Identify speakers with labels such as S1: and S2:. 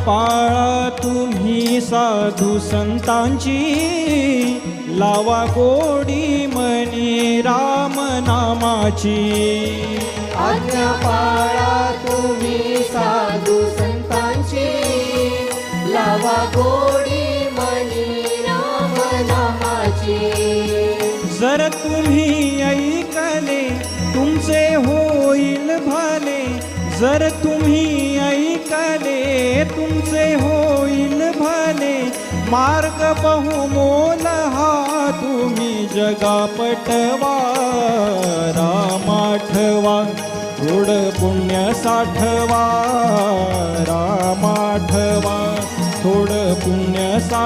S1: पाळा तुम्ही साधू संतांची, लावा गोडी मनी राम नामाची।
S2: आज्ञा पाळा तुम्ही साधू संतांची, लावा गोडी मनी राम नामाची।
S1: जर तुम्ही ऐकले तुमचे होईल भले, जर तुम्ही ऐकले तुमचे होईल भले। मार्ग बहुमोल हा तुम्ही जगा पटवा, राम आठवा थोडं पुण्य साठवा, राम आठवा थोडं पुण्य साठवा।